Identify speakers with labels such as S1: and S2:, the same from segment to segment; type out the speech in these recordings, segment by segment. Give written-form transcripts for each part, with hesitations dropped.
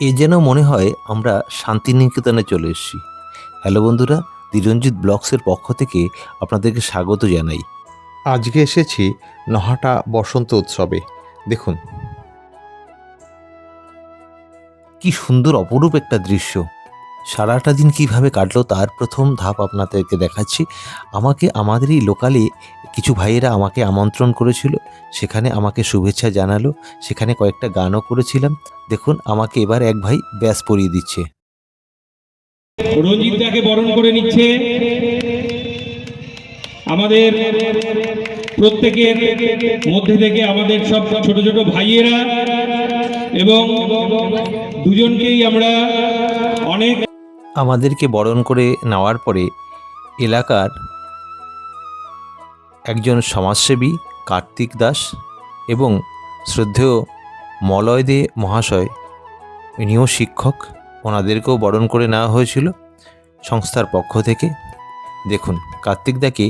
S1: এ যেন মনে হয় আমরা শান্তিনিকেতনে চলে এসেছি। হ্যালো বন্ধুরা, দিরঞ্জিত ব্লগসের পক্ষ থেকে আপনাদেরকে স্বাগত জানাই।
S2: আজকে এসেছি নহাটা বসন্ত উৎসবে। দেখুন,
S1: কি সুন্দর অপরূপ একটা দৃশ্য। সারাটা দিন কিভাবে কাটলো তার প্রথম ধাপ আপনাদেরকে দেখাচ্ছি। আমাকে আমাদেরই লোকালে কিছু ভাইয়েরা আমাকে আমন্ত্রণ করেছিল, সেখানে আমাকে শুভেচ্ছা জানালো, সেখানে কয়েকটা গানও করেছিলাম। দেখুন আমাকে এবার এক ভাই ব্যাস পরিয়ে দিচ্ছে।
S3: রঞ্জিত দাকে বরণ করে নিচ্ছে আমাদের প্রত্যেকের মধ্যে থেকে আমাদের সব ছোট ছোট ভাইয়েরা, এবং দুজনকেই আমরা অনেক
S1: আমাদেরকে বরণ করে নেওয়ার পরে এলাকার একজন সমাজসেবী কার্তিক দাস এবং শ্রদ্ধেয় মলয় দে মহাশয়, ইনিও শিক্ষক, ওনাদেরকেও বরণ করে নেওয়া হয়েছিল সংস্থার পক্ষ থেকে। দেখুন কার্তিক দাকে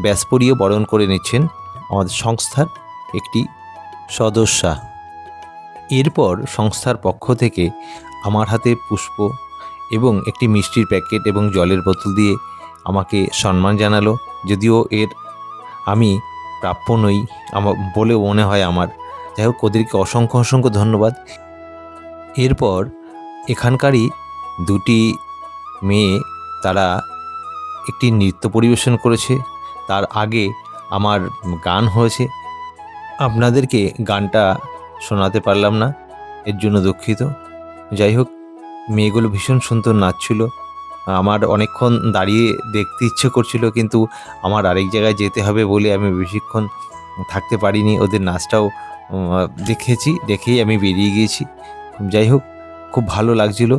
S1: ব্যাস পরিয়ে বরণ করে নিচ্ছেন আমাদের সংস্থার একটি সদস্যা। এরপর সংস্থার পক্ষ থেকে আমার হাতে পুষ্প এবং একটি মিষ্টির প্যাকেট এবং জলের বোতল দিয়ে আমাকে সম্মান জানালো। যদিও এর আমি প্রাপ্য নই বলে মনে হয় আমার। যাই হোক, ওদেরকে অসংখ্য অসংখ্য ধন্যবাদ। এরপর এখানকারই দুটি মেয়ে, তারা একটি নৃত্য পরিবেশন করেছে। তার আগে আমার গান হয়েছে। আপনাদেরকে গানটা শোনাতে পারলাম না, এর জন্য দুঃখিত। যাই হোক, মেয়েগুলো ভীষণ সুন্দর নাচছিল। আমার অনেকক্ষণ দাঁড়িয়ে দেখতে ইচ্ছে করছিল, কিন্তু আমার আরেক জায়গায় যেতে হবে বলে আমি বেশিক্ষণ থাকতে পারিনি। ওদের নাচটাও দেখেই আমি বেরিয়ে গিয়েছি। যাই হোক, খুব ভালো লাগছিল।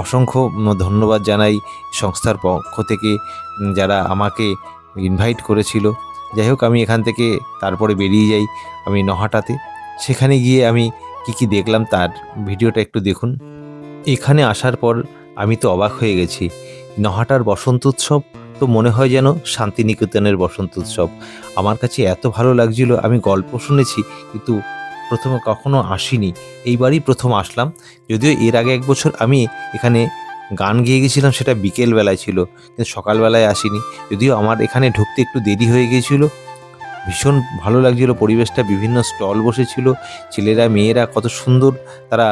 S1: অসংখ্য ধন্যবাদ জানাই সংস্থার পক্ষ থেকে যারা আমাকে ইনভাইট করেছিল। যাই হোক, আমি এখান থেকে তারপরে বেরিয়ে যাই আমি নহাটাতে। সেখানে গিয়ে আমি কি দেখলাম তার ভিডিওটা একটু দেখুন। এখানে আসার পর আমি তো অবাক হয়ে গেছি। নহাটার বসন্ত উৎসব তো মনে হয় যেন শান্তিনিকেতনের বসন্ত উৎসব। আমার কাছে এত ভালো লাগছিল। আমি গল্প শুনেছি, কিন্তু প্রথমে কখনো আসিনি। এইবারই প্রথম আসলাম। যদিও এর আগে 1 বছর আমি এখানে গান গেয়ে গেছিলাম, সেটা বিকেলবেলায় ছিল, কিন্তু সকালবেলায় আসিনি। যদিও আমার এখানে ঢুকতে একটু দেরি হয়ে গিয়েছিল। ভীষণ ভালো লাগছিল পরিবেশটা। বিভিন্ন স্টল বসেছিল। ছেলেরা মেয়েরা কত সুন্দর তারা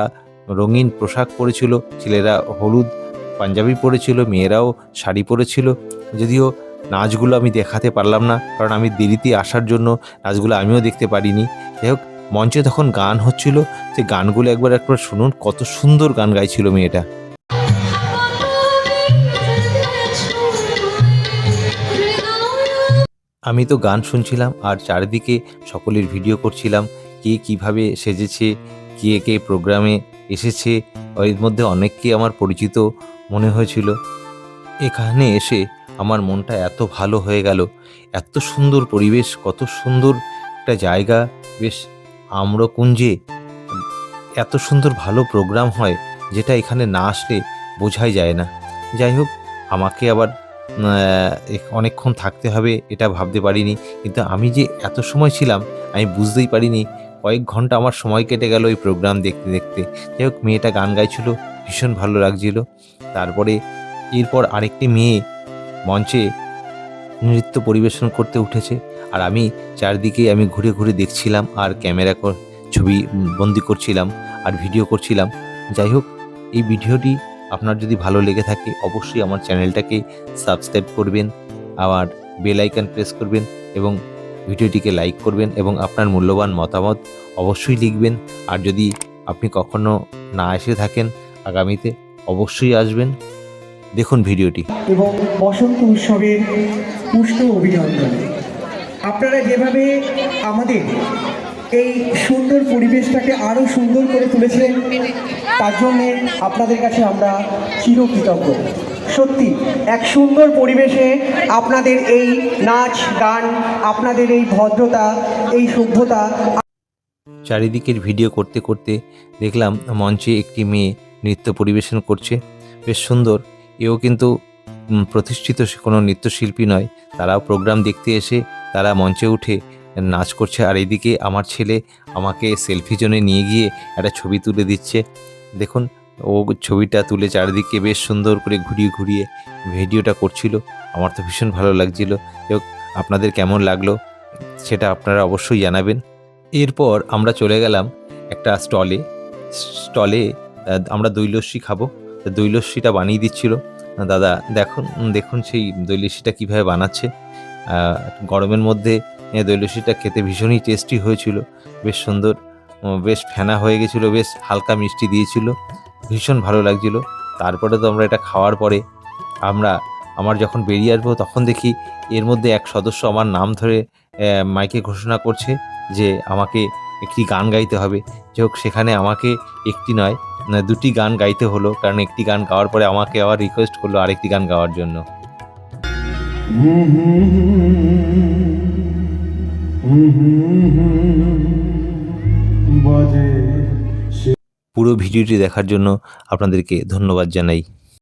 S1: রঙিন পোশাক পরেছিল। ছেলেরা হলুদ পাঞ্জাবি পরেছিল, মেয়েরাও শাড়ি পরেছিল। যদিও নাচগুলো আমি দেখাতে পারলাম না, কারণ আমি দেরিতে আসার জন্য নাচগুলো আমিও দেখতে পারিনি। যাই হোক, মঞ্চে তখন গান হচ্ছিল, সে গানগুলো একবার একবার শুনুন, কত সুন্দর গান গাইছিল মেয়েটা। আমি তো গান শুনছিলাম আর চারিদিকে সকলের ভিডিও করছিলাম, কে কিভাবে সেজেছে, কে প্রোগ্রামে এসেছে। এর মধ্যে অনেককে আমার পরিচিত মনে হয়েছিল। এখানে এসে আমার মনটা এত ভালো হয়ে গেল। এত সুন্দর পরিবেশ, কত সুন্দর একটা জায়গা। বেশ আম্রকুঞ্জে এত সুন্দর ভালো প্রোগ্রাম হয়, যেটা এখানে না আসলে বোঝাই যায় না। যাই হোক, আমাকে আবার অনেকক্ষণ থাকতে হবে এটা ভাবতে পারিনি, কিন্তু আমি যে এত সময় ছিলাম আমি বুঝতেই পারিনি। কয়েক ঘন্টা আমার সময় কেটে গেল এই প্রোগ্রাম দেখতে দেখতে। যাই হোক, মেয়েটা গান গাইছিল, ভীষণ ভালো লাগছিল। তারপরে এরপর আরেকটি মেয়ে মঞ্চে নৃত্য পরিবেশন করতে উঠেছে, আর আমি চারদিকে আমি ঘুরে ঘুরে দেখছিলাম আর ক্যামেরা ছবি বন্দি করছিলাম আর ভিডিও করছিলাম। যাই হোক, এই ভিডিওটি আপনার যদি ভালো লেগে থাকে অবশ্যই আমার চ্যানেলটাকে সাবস্ক্রাইব করবেন, আবার বেল আইকন প্রেস করবেন এবং ভিডিওটিকে লাইক করবেন এবং আপনার মূল্যবান মতামত অবশ্যই লিখবেন। আর যদি আপনি কখনো না এসে থাকেন আগামীতে, অবশ্যই আসবেন। দেখুন ভিডিওটি।
S4: এবং বসন্ত উৎসবের পুষ্ট অভিনন্দন। আপনারা যেভাবে আমাদের এই সুন্দর পরিবেশটাকে আরও সুন্দর করে তুলেছিলেন, তার জন্যে আপনাদের কাছে আমরা চিরকৃতজ্ঞ। সত্যি এক সুন্দর পরিবেশে আপনাদের এই নাচ গান, আপনাদের এই ভদ্রতা, এই সভ্যতা।
S1: চারিদিকের ভিডিও করতে করতে দেখলাম মঞ্চে একটি মেয়ে নৃত্য পরিবেশন করছে, বেশ সুন্দর। এও কিন্তু প্রতিষ্ঠিত কোনো নৃত্যশিল্পী নয়, তারাও প্রোগ্রাম দেখতে এসে তারা মঞ্চে উঠে নাচ করছে। আর এদিকে আমার ছেলে আমাকে সেলফি জোনে নিয়ে গিয়ে একটা ছবি তুলে দিচ্ছে। দেখুন ও ছবিটা তুলে চারিদিকে বেশ সুন্দর করে ঘুরিয়ে ঘুরিয়ে ভিডিওটা করছিল। আমার তো ভীষণ ভালো লাগছিল। যাই হোক, আপনাদের কেমন লাগলো সেটা আপনারা অবশ্যই জানাবেন। এরপর আমরা চলে গেলাম একটা স্টলে আমরা দই লস্যি খাবো। তো দই লস্যিটা বানিয়ে দিচ্ছিল দাদা। দেখুন সেই দই লস্যিটা কীভাবে বানাচ্ছে। গরমের মধ্যে দই লস্যিটা খেতে ভীষণই টেস্টি হয়েছিল, বেশ সুন্দর, বেশ ফেনা হয়ে গেছিলো, বেশ হালকা মিষ্টি দিয়েছিল, ভীষণ ভালো লাগছিল। তারপরে তো আমরা এটা খাওয়ার পরে আমার যখন বেরিয়ে আসবো তখন দেখি এর মধ্যে এক সদস্য আমার নাম ধরে মাইকে ঘোষণা করছে যে আমাকে একটি গান গাইতে হবে। যাই হোক, সেখানে আমাকে একটি নয়, দুটি গান গাইতে হলো, কারণ একটি গান গাওয়ার পরে আমাকে আবার রিকোয়েস্ট করলো আরেকটি গান গাওয়ার জন্য। পুরো ভিডিওটি দেখার জন্য আপনাদেরকে ধন্যবাদ জানাই।